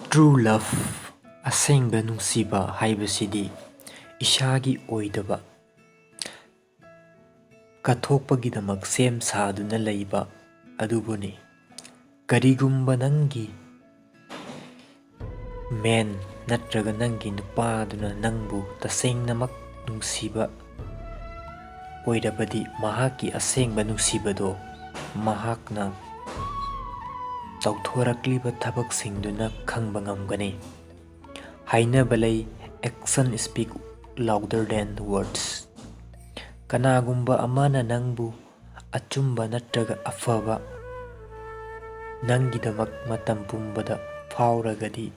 True love, asengba nungsiba haibasidi ishagi oidaba kathokpagidamak sem saduna leiba adubuni. Karigumba nangi men natraga nangi nupaduna nangbu tasengnamak nungsiba oidabadi mahaki asengba nungsibado mahakna chauthorakliba thabaksingduna khangba ngamgani. Hainaba lei, action speak louder than words. Kanagumba amana nangbu achumba natraga afaba nangidamak matam pumbada fauragadi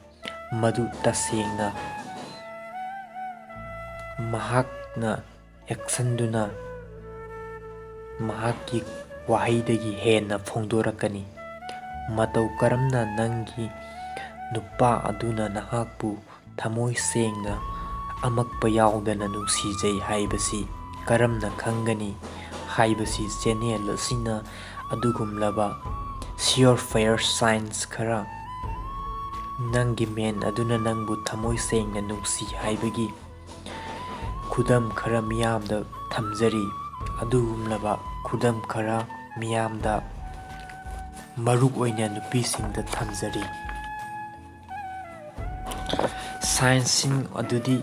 madu tasengna mahakna actionduna mahaki wahaidagi henna phongdorakani. Matau karamna nangi nupa aduna nahakpu thamoi sengna amakpa yaudana nungsijai haibasi karamna khangani haibasi channel asina adugumlaba surefire signs khara nangi men aduna nangbu thamoi sengna nungsi haibagi khudam khara miyamda thamjari. Adugumlaba khudam khara miyamda maruk oina nupisingda thamjari. Signsing adudi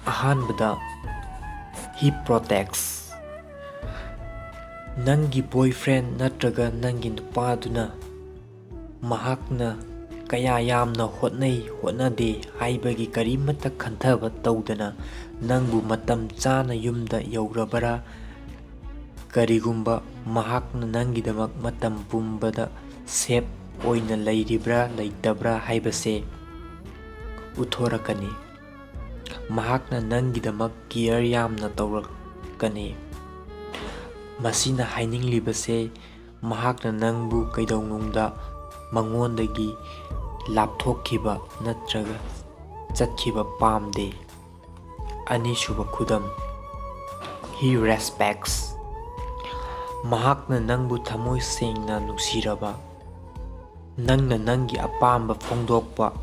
ahanbada he protects. Nangi boyfriend natraga nangi nupaduna mahakna kaya yamna hotnade haibagi karimata khantaba tawdana nangbu matam chana yumda yaurabara. Karigumba mahakna nangidamak matam pumbada safe oina leiribra leitabra haibase uthorakani. Mahakna nangidamak care yamna tawrakani. Masina haininglibase mahakna nangbu kaidawnungda mangondagi lapthokkiba natraga chatkiba pamde. Anisuba khudam, he respects. Mahakna nangbu thamoi sengna nungsiraba nangna nangi apamba phongdokpa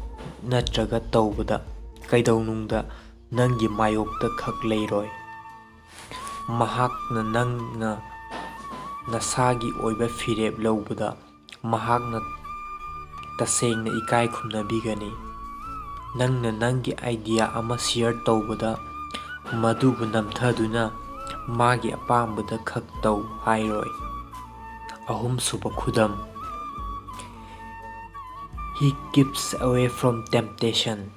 natraga tawbada kaidawnungda nangi mayokta khak leiroi. Mahakna nangna nasagi oiba fireb laubada mahakna tasengna ikai khumnabigani. Nangna nangi idea ama share tawbada madubu namthaduna magi apambada khak taw hairoi. Ahumsuba khudam, he keeps away from temptation.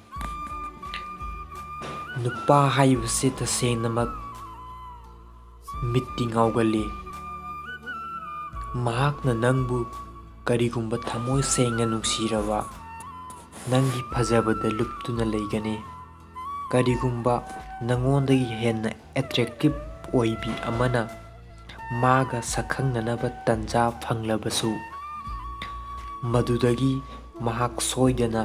Nupa haibase tasengnamak mitti ngaugali. Mahakna nangbu karigumba thamoi sengna nungsiraba nangi phajabada luptuna leigani. Karigumba nangondagi henna attractive oibi amana maga sakhangnanaba tanja phanglabasu madudagi mahak soidana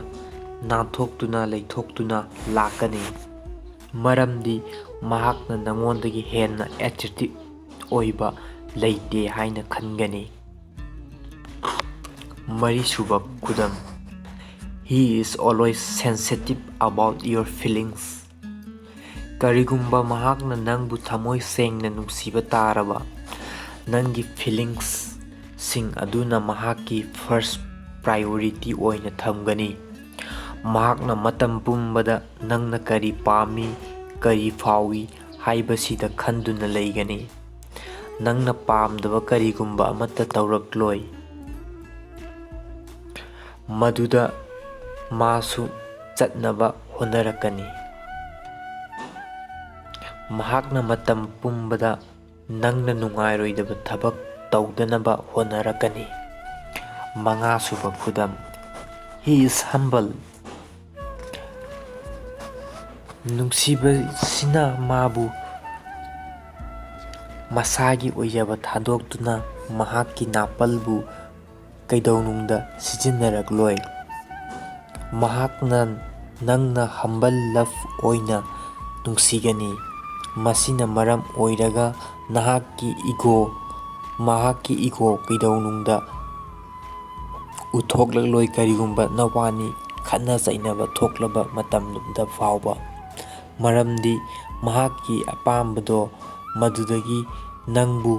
nanthokhtuna leithoktuna lakani. Maramdi mahakna nangondagi henna attractive oiba leite haina khangani. Marisuba khudam, he is always sensitive about your feelings. Karigumba mahakna nangbu thamoi sengna nungsiba taraba nangi feelings sing aduna mahaki first priority oina thamgani. Mahakna matam pumbada nangna kari pami kari fawi haibasida khanduna leigani. Nangna pamdaba karigumba amata tawrakloi maduda masu chatnaba honarakani. Mahakna matam pumbada nangna nungairoidaba thabak tawdanaba honarakani. Mangasuba khudam, he is humble. Nungsibasina mabu masagi oijaba thadoktuna mahakki napalbu kaidawnungda sijinarakloi. Mahakna nangna humble love oina nungsigani. Masina maram oiraga mahakki ego kaidawnungda ꯎꯠꯊꯣꯛꯂꯛꯂꯣꯏ ꯀꯔꯤꯒꯨꯝꯕ ꯅꯕꯥꯅꯤ ꯈꯠꯅ ꯆꯩꯅꯕ ꯊꯣꯛꯂꯕ ꯃꯇꯝꯗ ꯐꯥꯎꯕ, ꯃꯔꯝꯗꯤ ꯃꯍꯥꯛꯀꯤ ꯑꯄꯥꯝꯕꯗꯣ ꯃꯗꯨꯗꯒꯤ ꯅꯪꯕꯨ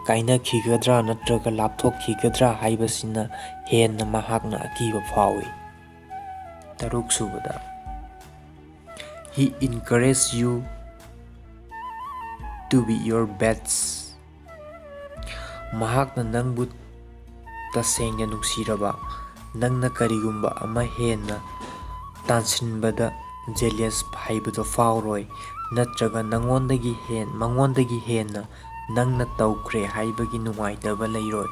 ꯀꯥꯏꯅꯈꯤꯒꯗ꯭ꯔꯥ ꯅꯠꯇ꯭ꯔꯒ ꯂꯥꯞꯊꯣꯛꯈꯤꯒꯗ꯭ꯔꯥ ꯍꯥꯏꯕꯁꯤꯅ ꯍꯦꯟꯅ ꯃꯍꯥꯛꯅ ꯑꯀꯤꯕ ꯐꯥꯎꯏ꯫ ꯇꯔꯨꯛꯁꯨꯕꯗ, He encourages you to be your best. ꯃꯍꯥꯛꯅ ꯅꯪꯕꯨ ꯇꯁꯦꯡꯅ ꯅꯨꯡꯁꯤꯔꯕ, ꯅꯪꯅ ꯀꯔꯤꯒꯨꯝꯕ ꯑꯃ ꯍꯦꯟꯅ ꯇꯥꯟꯁꯤꯟꯕꯗ ꯖꯦꯂꯤꯌꯁ ꯍꯥꯏꯕꯗꯣ ꯐꯥꯎꯔꯣꯏ, ꯅꯠꯇ꯭ꯔꯒ ꯃꯉꯣꯟꯗꯒꯤ ꯍꯦꯟꯅ ꯅꯪꯅ ꯇꯧꯈ꯭ꯔꯦ ꯍꯥꯏꯕꯒꯤ ꯅꯨꯡꯉꯥꯏꯇꯕ ꯂꯩꯔꯣꯏ꯫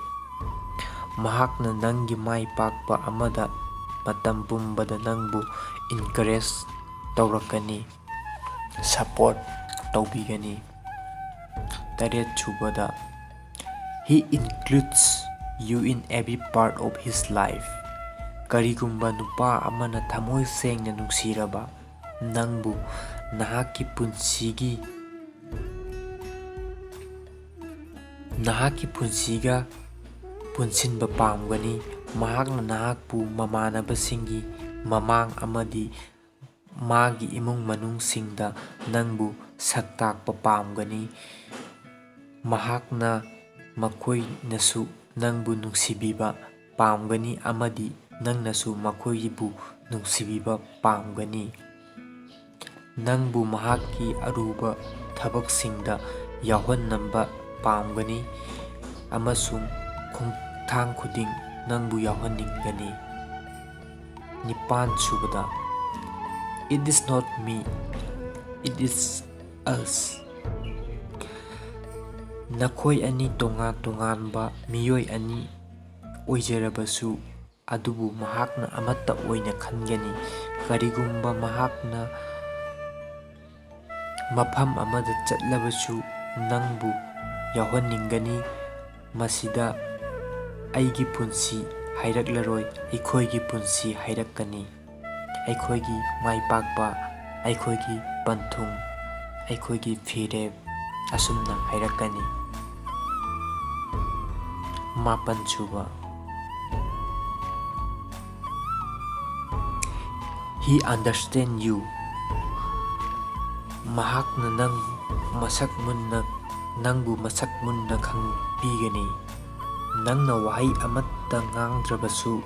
ꯃꯍꯥꯛꯅ ꯅꯪꯒꯤ ꯃꯥꯏ ꯄꯥꯛꯄ ꯑꯃꯗ ꯃꯇꯝ ꯄꯨꯝꯕꯗ ꯅꯪꯕꯨ ꯏꯟꯀꯔꯦꯖ ꯇꯧꯔꯛꯀꯅꯤ, ꯁꯄꯣꯔꯠ ꯇꯧꯕꯤꯒꯅꯤ꯫ ꯇꯔꯦꯠꯁꯨꯕꯗ, He includes you in every part of his life. ꯀꯔꯤꯒꯨꯝꯕ ꯅꯨꯄꯥ ꯑꯃꯅ ꯊꯃꯣꯏ ꯁꯦꯡꯅ ꯅꯨꯡꯁꯤꯔꯕ, ꯅꯪꯕꯨ ꯅꯍꯥꯛꯀꯤ ꯄꯨꯟꯁꯤꯒ ꯄꯨꯟꯁꯤꯟꯕ ꯄꯥꯝꯒꯅꯤ꯫ ꯃꯍꯥꯛꯅ ꯅꯍꯥꯛꯄꯨ ꯃꯃꯥꯟꯅꯕꯁꯤꯡꯒꯤ ꯃꯃꯥꯡ ꯑꯃꯗꯤ ꯃꯥꯒꯤ ꯏꯃꯨꯡ ꯃꯅꯨꯡꯁꯤꯡꯗ ꯅꯪꯕꯨ ꯁꯛꯇꯥꯛꯄ ꯄꯥꯝꯒꯅꯤ꯫ ꯃꯍꯥꯛꯅ ꯃꯈꯣꯏꯅꯁꯨ ꯅꯪꯕꯨ ꯅꯨꯡꯁꯤꯕꯤꯕ ꯄꯥꯝꯒꯅꯤ ꯑꯃꯗꯤ ꯅꯪꯅꯁꯨ ꯃꯈꯣꯏꯕꯨ ꯅꯨꯡꯁꯤꯕꯤꯕ ꯄꯥꯝꯒꯅꯤ꯫ ꯅꯪꯕꯨ ꯃꯍꯥꯛꯀꯤ ꯑꯔꯨꯕ ꯊꯕꯛꯁꯤꯡꯗ ꯌꯥꯎꯍꯟꯅꯕ ꯄꯥꯝꯒꯅꯤ ꯑꯃꯁꯨꯡ ꯈꯣꯡꯊꯥꯡ ꯈꯨꯗꯤꯡ ꯅꯪꯕꯨ ꯌꯥꯎꯍꯟꯅꯤꯡꯒꯅꯤ꯫ ꯅꯤꯄꯥꯟꯁꯨꯕꯗ, It is not me, it is us. ꯅꯈꯣꯏ ꯑꯅꯤ ꯇꯣꯉꯥꯟ ꯇꯣꯉꯥꯟꯕ ꯃꯤꯑꯣꯏ ꯑꯅꯤ ꯑꯣꯏꯖꯔꯕꯁꯨ ꯑꯗꯨꯕꯨ ꯃꯍꯥꯛꯅ ꯑꯃꯠꯇ ꯑꯣꯏꯅ ꯈꯟꯒꯅꯤ꯫ ꯀꯔꯤꯒꯨꯝꯕ ꯃꯍꯥꯛꯅ ꯃꯐꯝ ꯑꯃꯗ ꯆꯠꯂꯕꯁꯨ ꯅꯪꯕꯨ ꯌꯥꯎꯍꯟꯅꯤꯡꯒꯅꯤ꯫ ꯃꯁꯤꯗ ꯑꯩꯒꯤ ꯄꯨꯟꯁꯤ ꯍꯥꯏꯔꯛꯂꯔꯣꯏ, ꯑꯩꯈꯣꯏꯒꯤ ꯄꯨꯟꯁꯤ ꯍꯥꯏꯔꯛꯀꯅꯤ꯫ ꯑꯩꯈꯣꯏꯒꯤ ꯃꯥꯏꯄꯥꯛꯄ, ꯑꯩꯈꯣꯏꯒꯤ ꯄꯟꯊꯨꯡ, ꯑꯩꯈꯣꯏꯒꯤ ꯐꯤꯔꯦꯞ ꯑꯁꯨꯝꯅ ꯍꯥꯏꯔꯛꯀꯅꯤ꯫ ꯃꯥꯄꯟꯁꯨꯕ, He understands you. ꯃꯍꯥꯛꯅ ꯅꯪꯕꯨ ꯃꯁꯛ ꯃꯨꯟꯅ ꯈꯪꯕꯤꯒꯅꯤ꯫ ꯅꯪꯅ ꯋꯥꯍꯩ ꯑꯃꯠꯇ ꯉꯥꯡꯗ꯭ꯔꯕꯁꯨ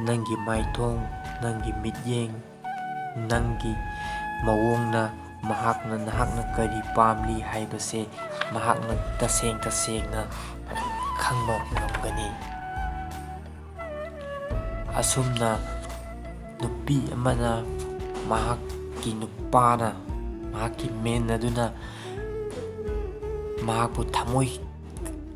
ꯅꯪꯒꯤ ꯃꯥꯏꯊꯣꯡ, ꯅꯪꯒꯤ ꯃꯤꯠꯌꯦꯡ, ꯅꯪꯒꯤ ꯃꯑꯣꯡꯅ ꯃꯍꯥꯛꯅ ꯅꯍꯥꯛꯅ ꯀꯔꯤ ꯄꯥꯝꯂꯤ ꯍꯥꯏꯕꯁꯦ ꯃꯍꯥꯛꯅ ꯇꯁꯦꯡꯅ ꯈꯪꯕ ꯉꯝꯒꯅꯤ꯫ ꯑꯁꯨꯝꯅ ꯅꯨꯄꯤ ꯑꯃꯅ ꯃꯍꯥꯛꯀꯤ ꯅꯨꯄꯥꯅ, ꯃꯍꯥꯛꯀꯤ ꯃꯦꯟ ꯑꯗꯨꯅ ꯃꯍꯥꯛꯄꯨ ꯊꯃꯣꯏ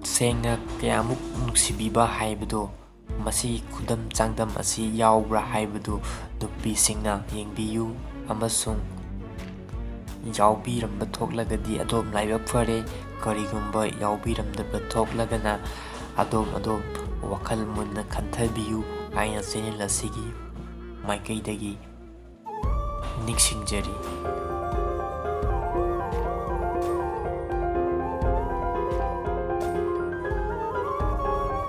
ꯁꯦꯡꯅ ꯀꯌꯥꯃꯨꯛ ꯅꯨꯡꯁꯤꯕꯤꯕ ꯍꯥꯏꯕꯗꯣ, ꯃꯁꯤꯒꯤ ꯈꯨꯗꯝ ꯆꯥꯡꯗꯝ ꯑꯁꯤ ꯌꯥꯎꯕ꯭ꯔꯥ ꯍꯥꯏꯕꯗꯨ ꯅꯨꯄꯤꯁꯤꯡꯅ ꯌꯦꯡꯕꯤꯌꯨ, ꯑꯃꯁꯨꯡ ꯌꯥꯎꯕꯤꯔꯝꯕ ꯊꯣꯛꯂꯒꯗꯤ ꯑꯗꯣꯝ ꯂꯥꯏꯕꯛ ꯐꯔꯦ, ꯀꯔꯤꯒꯨꯝꯕ ꯌꯥꯎꯕꯤꯔꯝꯗꯕ ꯊꯣꯛꯂꯒꯅ ꯑꯗꯣꯝ ꯋꯥꯈꯜ ꯃꯨꯟꯅ ꯈꯟꯊꯕꯤꯌꯨ ꯍꯥꯏꯅ ꯆꯦꯅꯦꯜ ꯑꯁꯤꯒꯤ ꯃꯥꯏꯀꯩꯗꯒꯤ ꯅꯤꯡꯁꯤꯡꯖꯔꯤ꯫